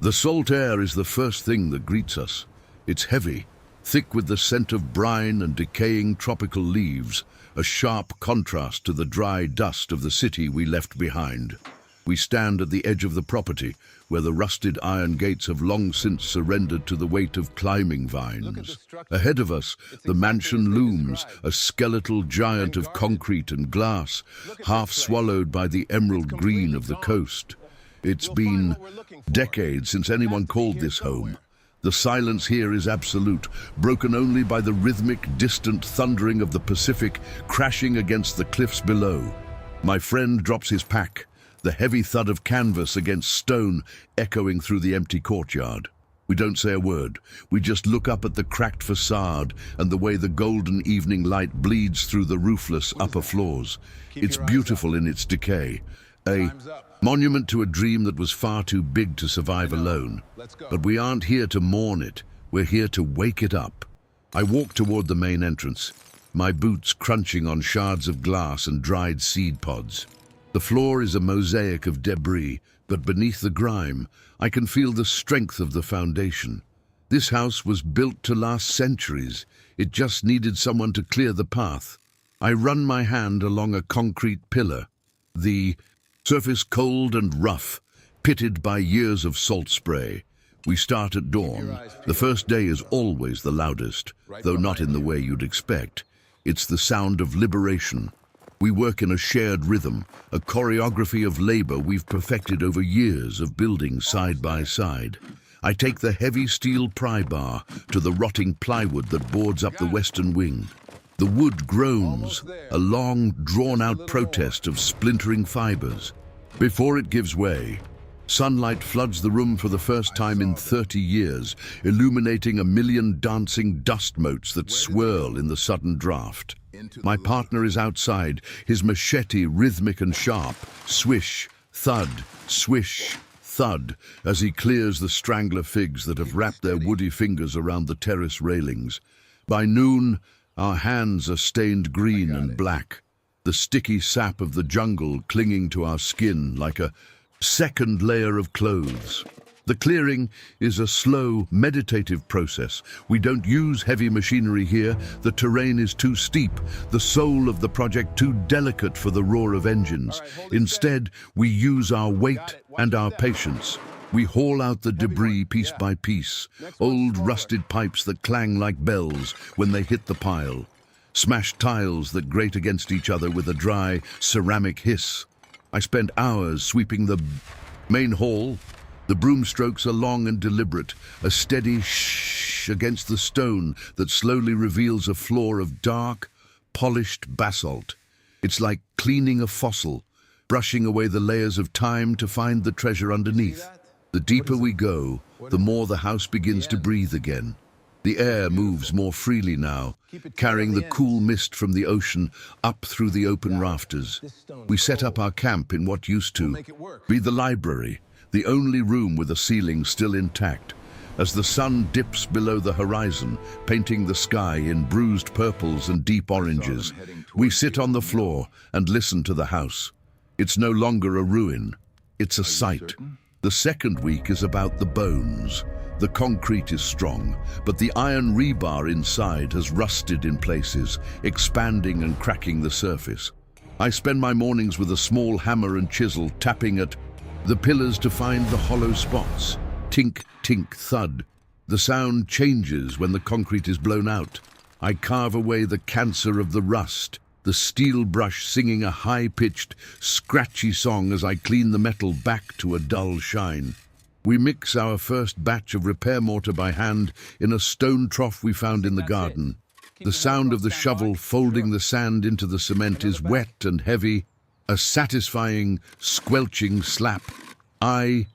The salt air is the first thing that greets us. It's heavy, thick with the scent of brine and decaying tropical leaves, a sharp contrast to the dry dust of the city we left behind. We stand at the edge of the property, where the rusted iron gates have long since surrendered to the weight of climbing vines. Ahead of us, the mansion looms, a skeletal giant of concrete and glass, half swallowed by the emerald green of the coast. It's been decades since anyone called this home. The silence here is absolute, broken only by the rhythmic, distant thundering of the Pacific crashing against the cliffs below. My friend drops his pack, the heavy thud of canvas against stone echoing through the empty courtyard. We don't say a word. We just look up at the cracked facade and the way the golden evening light bleeds through the roofless upper floors. It's beautiful in its decay, a monument to a dream that was far too big to survive alone. But we aren't here to mourn it. We're here to wake it up. I walk toward the main entrance, my boots crunching on shards of glass and dried seed pods. The floor is a mosaic of debris, but beneath the grime, I can feel the strength of the foundation. This house was built to last centuries. It just needed someone to clear the path. I run my hand along a concrete pillar, the surface cold and rough, pitted by years of salt spray. We start at dawn. The first day is always the loudest, though not in the way you'd expect. It's the sound of liberation. We work in a shared rhythm, a choreography of labor we've perfected over years of building side by side. I take the heavy steel pry bar to the rotting plywood that boards up the western wing. The wood groans, a long, drawn-out protest of splintering fibers. Before it gives way, sunlight floods the room for the first time in 30 years, illuminating a million dancing dust motes that swirl in the sudden draft. My partner is outside, his machete rhythmic and sharp. Swish, thud, swish, thud, as he clears the strangler figs that have wrapped their woody fingers around the terrace railings. By noon, our hands are stained green and black, the sticky sap of the jungle clinging to our skin like a second layer of clothes. The clearing is a slow, meditative process. We don't use heavy machinery here. The terrain is too steep, the soul of the project too delicate for the roar of engines. Instead, we use our weight and our patience. We haul out the debris piece by piece, old rusted pipes that clang like bells when they hit the pile, smashed tiles that grate against each other with a dry, ceramic hiss. I spend hours sweeping the main hall. The broom strokes are long and deliberate, a steady shh against the stone that slowly reveals a floor of dark, polished basalt. It's like cleaning a fossil, brushing away the layers of time to find the treasure underneath. The deeper we go, the more the house begins to breathe again. The air moves more freely now, carrying the cool mist from the ocean up through the open rafters. We set up our camp in what used to be the library, the only room with a ceiling still intact. As the sun dips below the horizon, painting the sky in bruised purples and deep oranges, we sit on the floor and listen to the house. It's no longer a ruin, it's a site. The second week is about the bones. The concrete is strong, but the iron rebar inside has rusted in places, expanding and cracking the surface. I spend my mornings with a small hammer and chisel tapping at the pillars to find the hollow spots. Tink, tink, thud. The sound changes when the concrete is blown out. I carve away the cancer of the rust, the steel brush singing a high-pitched, scratchy song as I clean the metal back to a dull shine. We mix our first batch of repair mortar by hand in a stone trough we found in the garden. The sound of the shovel folding the sand into the cement is wet and heavy, a satisfying, squelching slap. I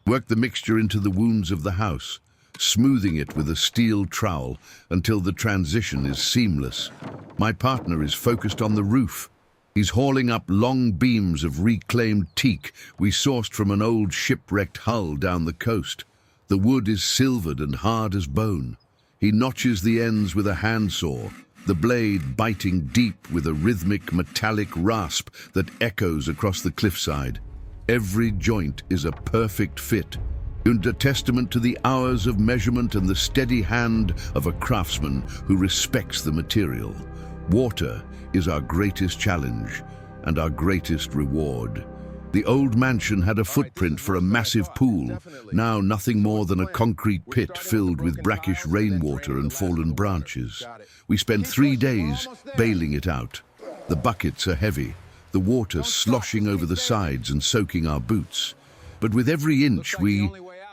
work the mixture into the wounds of the house, smoothing it with a steel trowel until the transition is seamless. My partner is focused on the roof. He's hauling up long beams of reclaimed teak we sourced from an old shipwrecked hull down the coast. The wood is silvered and hard as bone. He notches the ends with a handsaw, the blade biting deep with a rhythmic metallic rasp that echoes across the cliffside. Every joint is a perfect fit, and a testament to the hours of measurement and the steady hand of a craftsman who respects the material. Water is our greatest challenge and our greatest reward. The old mansion had a footprint for a massive pool, now nothing more than a concrete pit filled with brackish rainwater and fallen branches. We spent 3 days bailing it out. The buckets are heavy, the water sloshing over the sides and soaking our boots. But with every inch we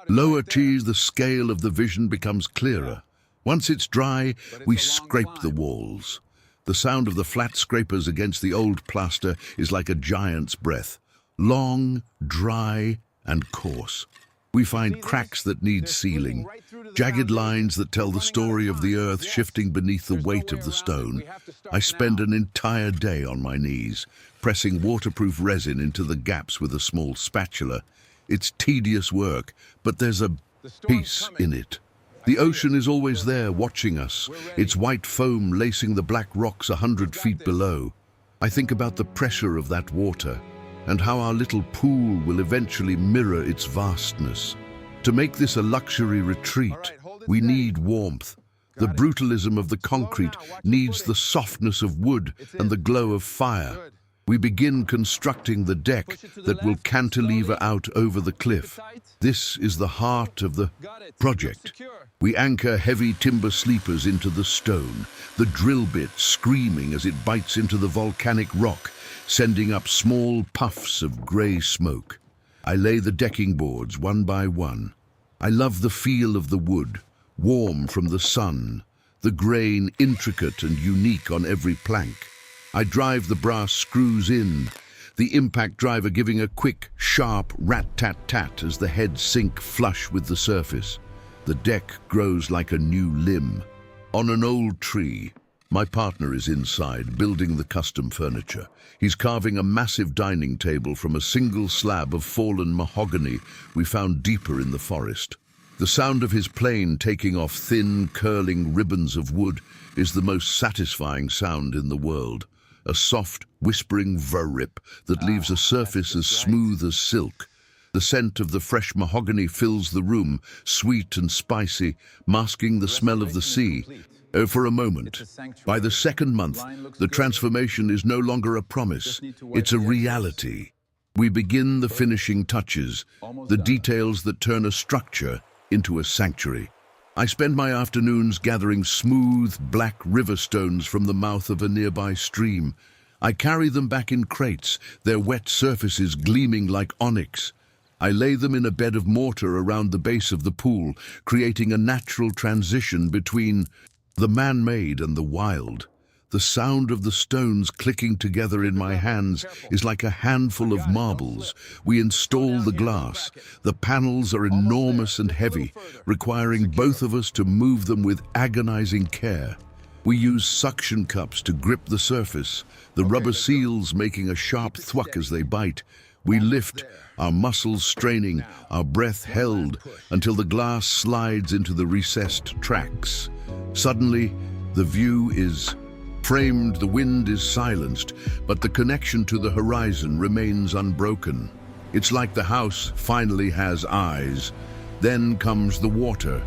lower the scale of the vision becomes clearer. Once it's dry, we scrape the walls. The sound of the flat scrapers against the old plaster is like a giant's breath. Long, dry, and coarse. We find cracks that need sealing, jagged lines that tell the story of the earth shifting beneath the weight of the stone. I spend an entire day on my knees, pressing waterproof resin into the gaps with a small spatula. It's tedious work, but there's a peace in it. The ocean is always there watching us, its white foam lacing the black rocks 100 feet below. I think about the pressure of that water, and how our little pool will eventually mirror its vastness. To make this a luxury retreat, we need warmth. The brutalism of the concrete needs the softness of wood and the glow of fire. We begin constructing the deck that will cantilever out over the cliff. This is the heart of the project. We anchor heavy timber sleepers into the stone, the drill bit screaming as it bites into the volcanic rock, sending up small puffs of grey smoke. I lay the decking boards one by one. I love the feel of the wood, warm from the sun, the grain intricate and unique on every plank. I drive the brass screws in, the impact driver giving a quick, sharp rat-tat-tat as the heads sink flush with the surface. The deck grows like a new limb. On an old tree, my partner is inside, building the custom furniture. He's carving a massive dining table from a single slab of fallen mahogany we found deeper in the forest. The sound of his plane taking off thin, curling ribbons of wood is the most satisfying sound in the world. A soft, whispering vrrip that leaves a surface as smooth as silk. The scent of the fresh mahogany fills the room, sweet and spicy, masking the smell of the sea. For a moment. By the second month, the transformation is no longer a promise, it's a reality. We begin the finishing touches, the details that turn a structure into a sanctuary. I spend my afternoons gathering smooth, black river stones from the mouth of a nearby stream. I carry them back in crates, their wet surfaces gleaming like onyx. I lay them in a bed of mortar around the base of the pool, creating a natural transition between the man-made and the wild. The sound of the stones clicking together in my hands is like a handful of marbles. We install the glass. The panels are enormous and heavy, requiring both of us to move them with agonizing care. We use suction cups to grip the surface, the rubber seals making a sharp thwack as they bite. We lift, our muscles straining, our breath held, until the glass slides into the recessed tracks. Suddenly, the view is framed, the wind is silenced, but the connection to the horizon remains unbroken. It's like the house finally has eyes. Then comes the water.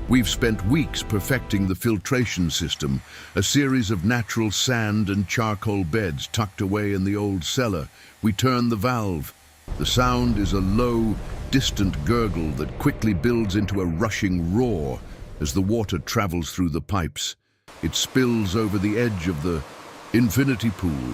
We've spent weeks perfecting the filtration system, a series of natural sand and charcoal beds tucked away in the old cellar. We turn the valve. The sound is a low, distant gurgle that quickly builds into a rushing roar as the water travels through the pipes. It spills over the edge of the infinity pool,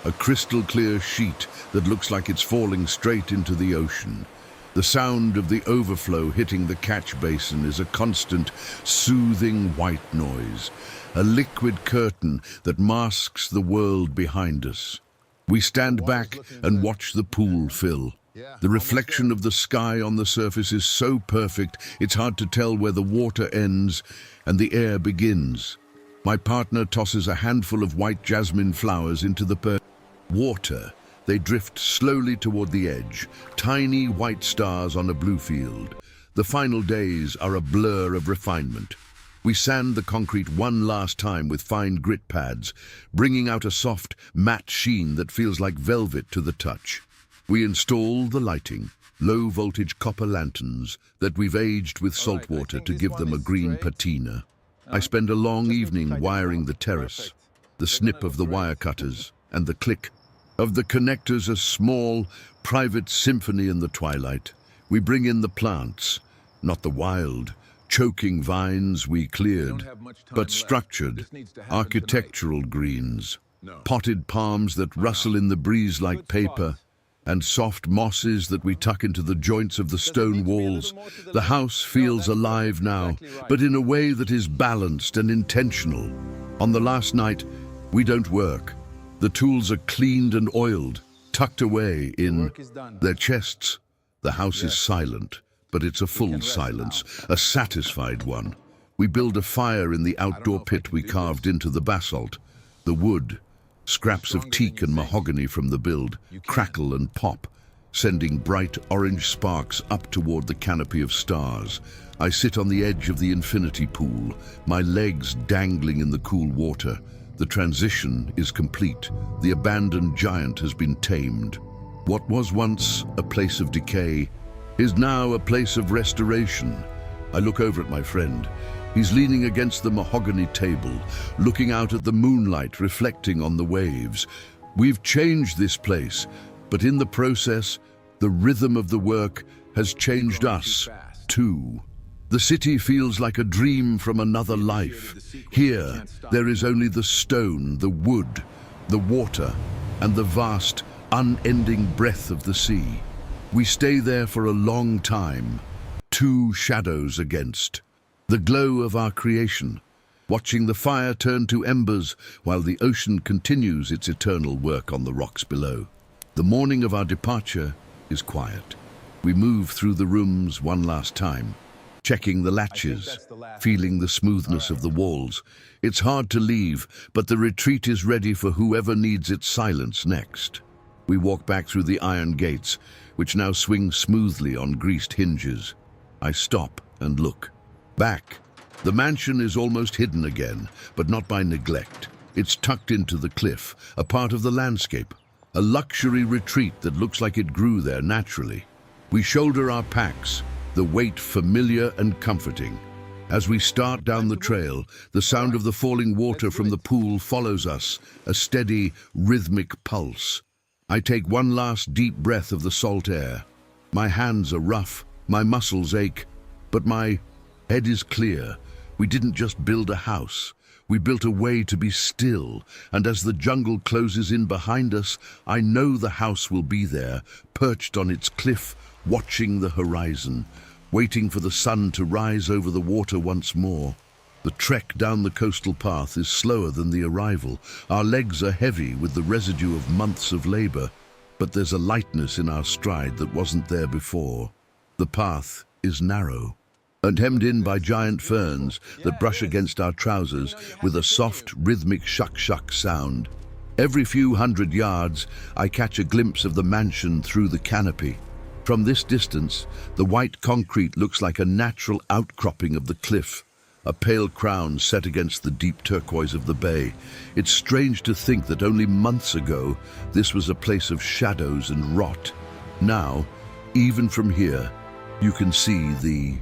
a crystal-clear sheet that looks like it's falling straight into the ocean. The sound of the overflow hitting the catch basin is a constant, soothing white noise, a liquid curtain that masks the world behind us. We stand back and watch the pool fill. The reflection of the sky on the surface is so perfect, it's hard to tell where the water ends and the air begins. My partner tosses a handful of white jasmine flowers into the water. They drift slowly toward the edge, tiny white stars on a blue field. The final days are a blur of refinement. We sand the concrete one last time with fine grit pads, bringing out a soft, matte sheen that feels like velvet to the touch. We install the lighting, low-voltage copper lanterns that we've aged with salt water to give them a green patina. I spend a long evening wiring the terrace, the snip of the wire cutters, and the click of the connectors, a small, private symphony in the twilight. We bring in the plants, not the wild, choking vines we cleared, but structured, architectural greens, potted palms that rustle in the breeze like paper, and soft mosses that we tuck into the joints of the stone walls. The house feels alive now, but in a way that is balanced and intentional. On the last night, we don't work. The tools are cleaned and oiled, tucked away in their chests. The house is silent, but it's a full silence, a satisfied one. We build a fire in the outdoor pit we carved into the basalt. The wood, scraps of teak and mahogany from the build, crackle and pop, sending bright orange sparks up toward the canopy of stars. I sit on the edge of the infinity pool, my legs dangling in the cool water. The transition is complete. The abandoned giant has been tamed. What was once a place of decay is now a place of restoration. I look over at my friend. He's leaning against the mahogany table, looking out at the moonlight reflecting on the waves. We've changed this place, but in the process, the rhythm of the work has changed us, too. The city feels like a dream from another life. Here, there is only the stone, the wood, the water, and the vast, unending breath of the sea. We stay there for a long time, two shadows against the glow of our creation, watching the fire turn to embers while the ocean continues its eternal work on the rocks below. The morning of our departure is quiet. We move through the rooms one last time, checking the latches, feeling the smoothness of the walls. It's hard to leave, but the retreat is ready for whoever needs its silence next. We walk back through the iron gates, which now swing smoothly on greased hinges. I stop and look. Back. The mansion is almost hidden again, but not by neglect. It's tucked into the cliff, a part of the landscape, a luxury retreat that looks like it grew there naturally. We shoulder our packs, the weight familiar and comforting. As we start down the trail, the sound of the falling water from the pool follows us, a steady, rhythmic pulse. I take one last deep breath of the salt air. My hands are rough, my muscles ache, but my head is clear. We didn't just build a house. We built a way to be still, and as the jungle closes in behind us, I know the house will be there, perched on its cliff, watching the horizon, waiting for the sun to rise over the water once more. The trek down the coastal path is slower than the arrival. Our legs are heavy with the residue of months of labor, but there's a lightness in our stride that wasn't there before. The path is narrow and hemmed in by giant ferns that brush against our trousers with a soft, rhythmic shuck-shuck sound. Every few hundred yards, I catch a glimpse of the mansion through the canopy. From this distance, the white concrete looks like a natural outcropping of the cliff, a pale crown set against the deep turquoise of the bay. It's strange to think that only months ago, this was a place of shadows and rot. Now, even from here, you can see the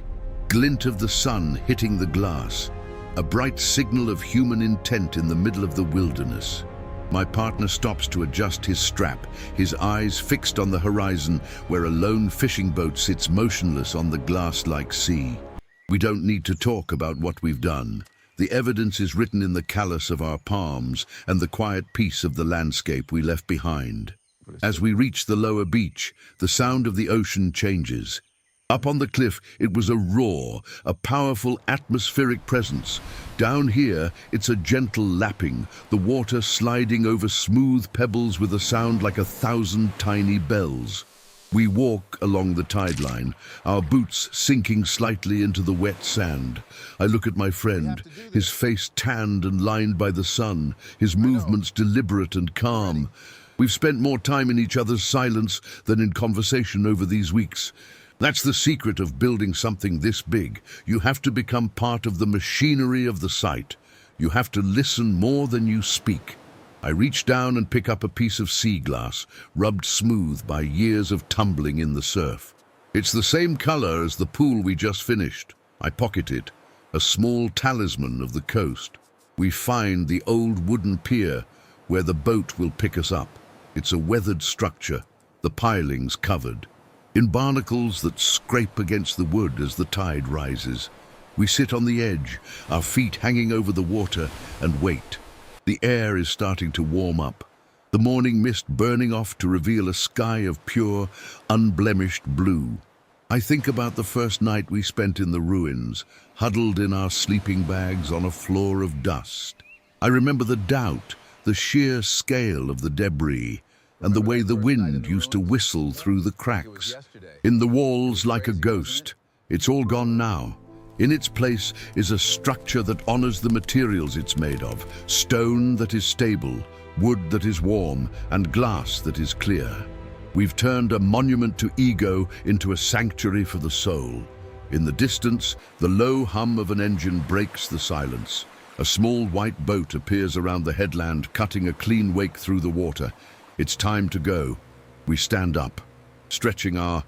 glint of the sun hitting the glass, a bright signal of human intent in the middle of the wilderness. My partner stops to adjust his strap, his eyes fixed on the horizon where a lone fishing boat sits motionless on the glass-like sea. We don't need to talk about what we've done. The evidence is written in the callus of our palms and the quiet peace of the landscape we left behind. As we reach the lower beach, the sound of the ocean changes. Up on the cliff, it was a roar, a powerful atmospheric presence. Down here, it's a gentle lapping, the water sliding over smooth pebbles with a sound like 1,000 tiny bells. We walk along the tide line, our boots sinking slightly into the wet sand. I look at my friend, his face tanned and lined by the sun, his movements deliberate and calm. We've spent more time in each other's silence than in conversation over these weeks. That's the secret of building something this big. You have to become part of the machinery of the site. You have to listen more than you speak. I reach down and pick up a piece of sea glass, rubbed smooth by years of tumbling in the surf. It's the same color as the pool we just finished. I pocket it, a small talisman of the coast. We find the old wooden pier where the boat will pick us up. It's a weathered structure, the pilings covered, in barnacles that scrape against the wood as the tide rises. We sit on the edge, our feet hanging over the water, and wait. The air is starting to warm up, the morning mist burning off to reveal a sky of pure, unblemished blue. I think about the first night we spent in the ruins, huddled in our sleeping bags on a floor of dust. I remember the doubt, the sheer scale of the debris, and the way the wind used to whistle through the cracks. In the walls like a ghost. It's all gone now. In its place is a structure that honors the materials it's made of, stone that is stable, wood that is warm, and glass that is clear. We've turned a monument to ego into a sanctuary for the soul. In the distance, the low hum of an engine breaks the silence. A small white boat appears around the headland, cutting a clean wake through the water. It's time to go. We stand up, stretching our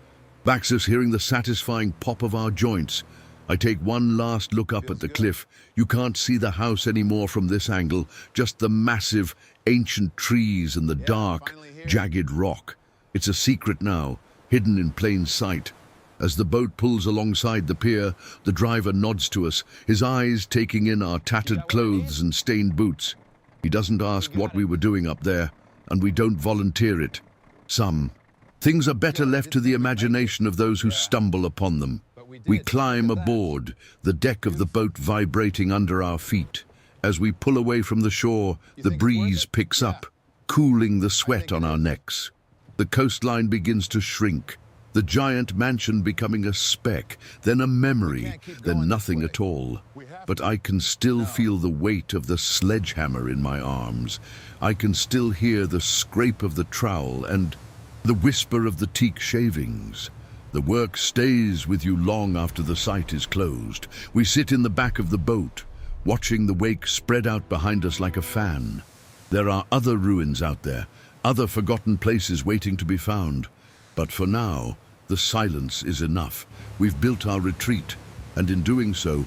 backs as hearing the satisfying pop of our joints. I take one last look up at the cliff. You can't see the house anymore from this angle, just the massive, ancient trees and the dark, jagged rock. It's a secret now, hidden in plain sight. As the boat pulls alongside the pier, the driver nods to us, his eyes taking in our tattered clothes and stained boots. He doesn't ask what we were doing up there, and we don't volunteer it. Some things are better left to the imagination of those who stumble upon them. We climb aboard, the deck of the boat vibrating under our feet. As we pull away from the shore, the breeze picks up, cooling the sweat on our necks. The coastline begins to shrink, the giant mansion becoming a speck, then a memory, then nothing at all. But I can still feel the weight of the sledgehammer in my arms. I can still hear the scrape of the trowel and the whisper of the teak shavings. The work stays with you long after the site is closed. We sit in the back of the boat, watching the wake spread out behind us like a fan. There are other ruins out there, other forgotten places waiting to be found. But for now, the silence is enough. We've built our retreat, and in doing so,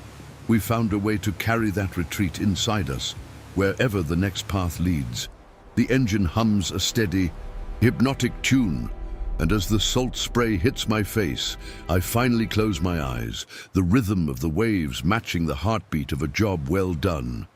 we've found a way to carry that retreat inside us, wherever the next path leads. The engine hums a steady, hypnotic tune, and as the salt spray hits my face, I finally close my eyes, the rhythm of the waves matching the heartbeat of a job well done.